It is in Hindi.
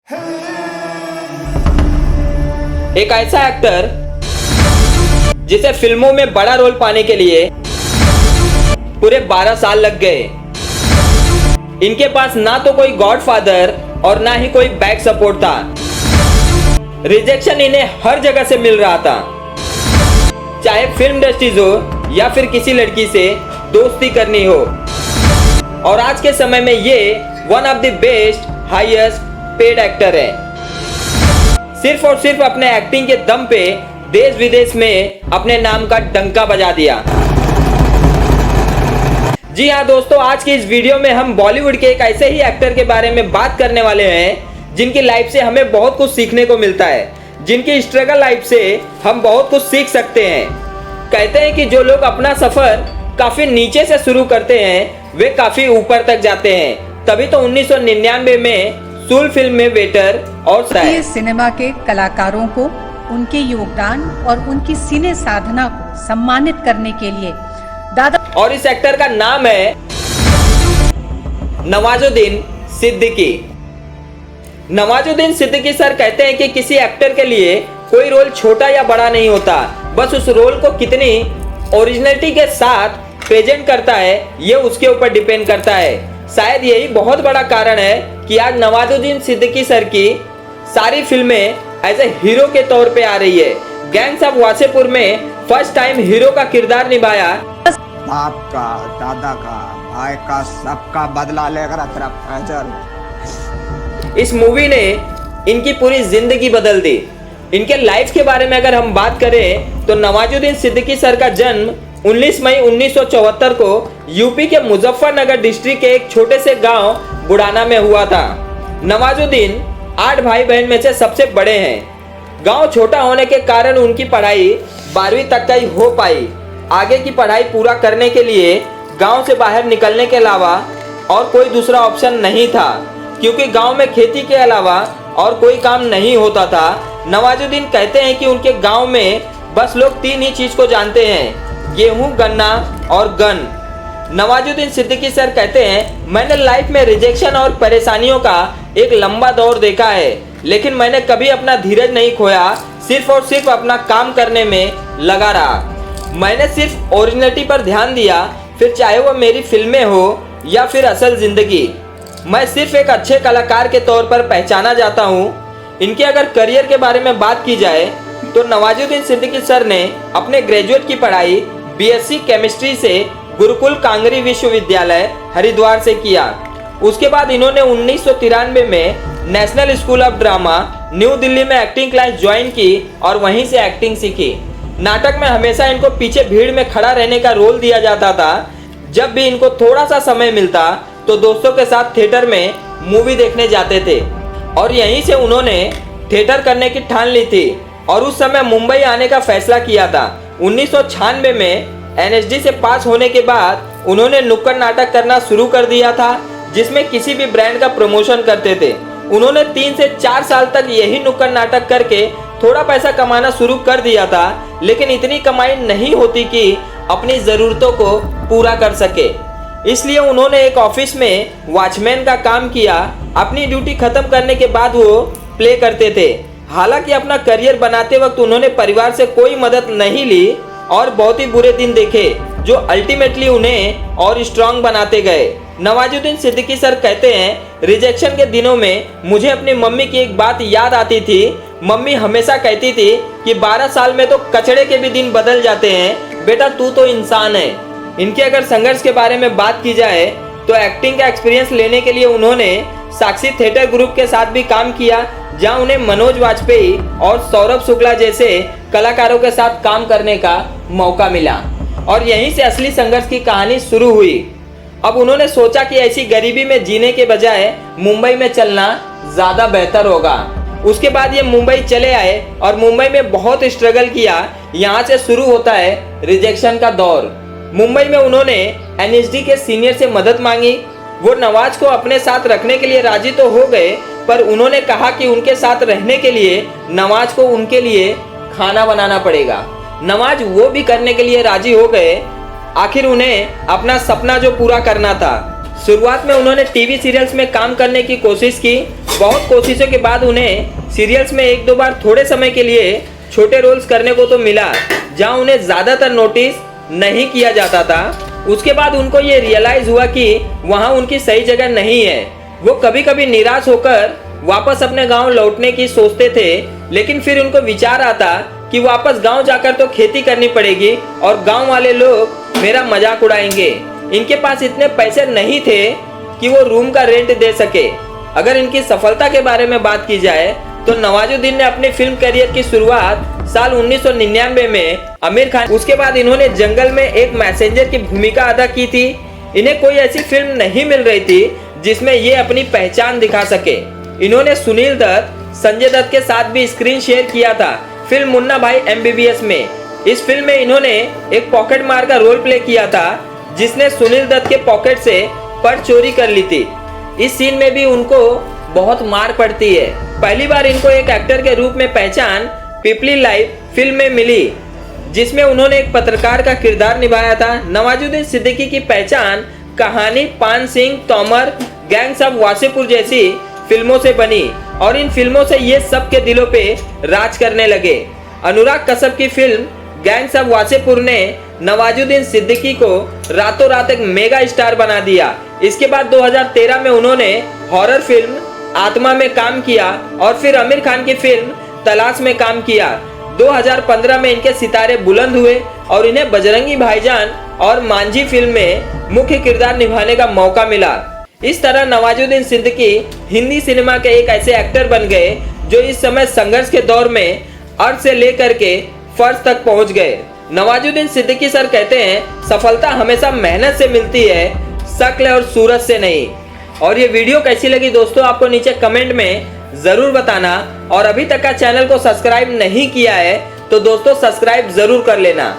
एक ऐसा एक्टर जिसे फिल्मों में बड़ा रोल पाने के लिए पूरे 12 साल लग गए। इनके पास ना तो कोई गॉडफादर और ना ही कोई बैक सपोर्ट था। रिजेक्शन इन्हें हर जगह से मिल रहा था, चाहे फिल्म इंडस्ट्रीज हो या फिर किसी लड़की से दोस्ती करनी हो। और आज के समय में ये one of the best highest paid actor है। सिर्फ और सिर्फ अपने एक्टिंग के दम पे देश विदेश में अपने नाम का डंका बजा दिया। जी हाँ दोस्तों, आज की इस वीडियो में हम बॉलीवुड के एक ऐसे ही एक्टर के बारे में बात करने वाले हैं जिनकी लाइफ से हमें बहुत कुछ सीखने को मिलता है, जिनकी स्ट्रगल लाइफ से हम बहुत कुछ सीख सकते हैं। कहते हैं कि जो लोग अपना सफर काफी नीचे से शुरू करते हैं वे काफी ऊपर तक जाते हैं। तभी तो 1999 में सूल फिल्म में वेटर और सिनेमा के कलाकारों को उनके योगदान और उनकी सिने साधना को सम्मानित करने के लिए दादा और इस एक्टर का नाम है नवाजुद्दीन सिद्दीकी। नवाजुद्दीन सिद्दीकी सर कहते हैं कि किसी एक्टर के लिए कोई रोल छोटा या बड़ा नहीं होता, बस उस रोल को कितनी ओरिजिनलिटी के साथ प्रेजेंट करता है ये उसके ऊपर डिपेंड करता है। शायद यही बहुत बड़ा कारण है कि आज नवाजुद्दीन सिद्दीकी सर की सारी फिल्में एज ए हीरो के तौर पे आ रही है। गैंग्स ऑफ वासेपुर में फर्स्ट टाइम हीरो का किरदार निभाया। बाप का, दादा का, भाई का, सबका बदला लेकर तेरा फैजल। इस मूवी ने इनकी पूरी जिंदगी बदल दी। इनके लाइफ के बारे में अगर हम बात करें तो नवाजुद्दीन सिद्दीकी सर का जन्म 19 मई 1974 को यूपी के मुजफ्फरनगर डिस्ट्रिक्ट के एक छोटे से गांव बुढ़ाना में हुआ था। नवाजुद्दीन 8 भाई बहन में से सबसे बड़े हैं। गांव छोटा होने के कारण उनकी पढ़ाई 12वीं तक का ही हो पाई। आगे की पढ़ाई पूरा करने के लिए गांव से बाहर निकलने के अलावा और कोई दूसरा ऑप्शन नहीं था, क्योंकि गांव में खेती के अलावा और कोई काम नहीं होता था। नवाजुद्दीन कहते हैं कि उनके गांव में बस लोग 3 ही चीज को जानते हैं, गेहूं, गन्ना और गन। नवाजुद्दीन सिद्दीकी सर कहते हैं, मैंने लाइफ में रिजेक्शन और परेशानियों का एक लंबा दौर देखा है, लेकिन मैंने कभी अपना धीरज नहीं खोया, सिर्फ और सिर्फ अपना काम करने में लगा रहा। मैंने सिर्फ ओरिजिनलिटी पर ध्यान दिया, फिर चाहे वो मेरी फिल्में हो या फिर असल जिंदगी। मैं सिर्फ एक अच्छे कलाकार के तौर पर पहचाना जाता हूँ। इनके अगर करियर के बारे में बात की जाए तो नवाजुद्दीन सिद्दीकी सर ने अपने ग्रेजुएट की पढ़ाई बीएससी केमिस्ट्री से गुरुकुल कांगरी विश्वविद्यालय हरिद्वार से किया। उसके बाद इन्होंने 1993 में national school of drama new Delhi में एक्टिंग क्लास ज्वाइन की और वहीं से एक्टिंग सीखी। नाटक में हमेशा इनको पीछे भीड़ में खड़ा रहने का रोल दिया जाता था। जब भी इनको थोड़ा सा समय मिलता तो दोस्तों के साथ थिएटर में मूवी देखने जाते थे और यहीं से उन्होंने थिएटर करने की ठान ली थी और उस समय मुंबई आने का फैसला किया था। 1996 में एनएसडी से पास होने के बाद उन्होंने नुक्कड़ नाटक करना शुरू कर दिया था, जिसमें किसी भी ब्रांड का प्रमोशन करते थे। उन्होंने 3 से 4 साल तक यही नुक्कड़ नाटक करके थोड़ा पैसा कमाना शुरू कर दिया था, लेकिन इतनी कमाई नहीं होती कि अपनी ज़रूरतों को पूरा कर सके। इसलिए उन्होंने एक ऑफिस में वॉचमैन का काम किया। अपनी ड्यूटी खत्म करने के बाद वो प्ले करते थे। हालांकि अपना करियर बनाते वक्त उन्होंने परिवार से कोई मदद नहीं ली और बहुत ही बुरे दिन देखे, जो अल्टीमेटली उन्हें और स्ट्रांग बनाते गए। नवाजुद्दीन सिद्दीकी सर कहते हैं, रिजेक्शन के दिनों में मुझे अपनी मम्मी की एक बात याद आती थी। मम्मी हमेशा कहती थी कि 12 साल में तो कचड़े के भी दिन बदल जाते हैं, बेटा तू तो इंसान है। इनके अगर संघर्ष के बारे में बात की जाए तो एक्टिंग का एक्सपीरियंस लेने के लिए उन्होंने साक्षी थिएटर ग्रुप के साथ भी काम किया, जहां उन्हें मनोज वाजपेयी और सौरभ शुक्ला जैसे कलाकारों के साथ काम करने का मौका मिला और यहीं से असली संघर्ष की कहानी शुरू हुई। अब उन्होंने सोचा कि ऐसी गरीबी में जीने के बजाय मुंबई में चलना ज़्यादा बेहतर होगा। उसके बाद ये मुंबई चले आए और मुंबई में बहुत स्ट्रगल किया। यहाँ से शुरू होता है रिजेक्शन का दौर। मुंबई में उन्होंने एनएसडी के सीनियर से मदद मांगी। वो नवाज को अपने साथ रखने के लिए राजी तो हो गए, पर उन्होंने कहा कि उनके साथ रहने के लिए नवाज को उनके लिए खाना बनाना पड़ेगा। नवाज वो भी करने के लिए राजी हो गए। आखिर उन्हें अपना सपना जो पूरा करना था, शुरुआत में उन्होंने टीवी सीरियल्स में काम करने की कोशिश की। बहुत कोशिशों के बाद उन्हें सीरियल्स में एक दो बार थोड़े समय के लिए छोटे रोल्स करने को तो मिला, जहां उन्हें ज़्यादातर नोटिस नहीं किया जाता था। उसके बाद उनको ये रियलाइज हुआ कि वहां उनकी सही जगह नहीं है। वो कभी कभी निराश होकर वापस अपने गांव लौटने की सोचते थे, लेकिन फिर उनको विचार आता कि वापस गांव जाकर तो खेती करनी पड़ेगी और गांव वाले लोग मेरा मजाक उड़ाएंगे। इनके पास इतने पैसे नहीं थे कि वो रूम का रेंट दे सके। अगर इनकी सफलता के बारे में बात की जाए तो नवाजुद्दीन ने अपनी फिल्म करियर की शुरुआत साल 1999 में आमिर खान, उसके बाद इन्होंने जंगल में एक मैसेंजर की भूमिका अदा की थी। इन्हें कोई ऐसी फिल्म नहीं मिल रही थी जिसमें ये अपनी पहचान दिखा सके। इन्होंने सुनील दत्त, संजय दत्त के साथ भी स्क्रीन शेयर किया था फिल्म मुन्ना भाई MBBS में। इस फिल्म में इन्होंने एक पॉकेट मार का रोल प्ले किया था, जिसने सुनील दत्त के पॉकेट से पर्स चोरी कर ली थी। इस सीन में भी उनको बहुत मार पड़ती है। पहली बार इनको एक एक्टर के रूप में पहचान पीपली लाइव फिल्म में मिली, जिसमें उन्होंने एक पत्रकार का किरदार निभाया था। नवाजुद्दीन सिद्दीकी की पहचान कहानी, पान सिंह तोमर, गैंग्स ऑफ वासेपुर जैसी फिल्मों से बनी और इन फिल्मों से ये सबके दिलों पे राज करने लगे। अनुराग कश्यप की फिल्म गैंग्स ऑफ वासेपुर ने नवाजुद्दीन सिद्दीकी को रातों रात एक मेगा स्टार बना दिया। इसके बाद 2013 में उन्होंने हॉरर फिल्म आत्मा में काम किया और फिर आमिर खान की फिल्म तलाश में काम किया। 2015 में इनके सितारे बुलंद हुए और इन्हें बजरंगी भाईजान और मांझी फिल्म में मुख्य किरदार निभाने का मौका मिला। इस तरह नवाजुद्दीन सिद्दीकी हिंदी सिनेमा के एक ऐसे एक्टर बन गए जो इस समय संघर्ष के दौर में अर्थ से लेकर के फर्श तक पहुंच गए। नवाजुद्दीन सिद्दीकी सर कहते हैं, सफलता हमेशा मेहनत से मिलती है, शक्ल और सूरत से नहीं। और ये वीडियो कैसी लगी दोस्तों, आपको नीचे कमेंट में जरूर बताना। और अभी तक का चैनल को सब्सक्राइब नहीं किया है तो दोस्तों सब्सक्राइब जरूर कर लेना।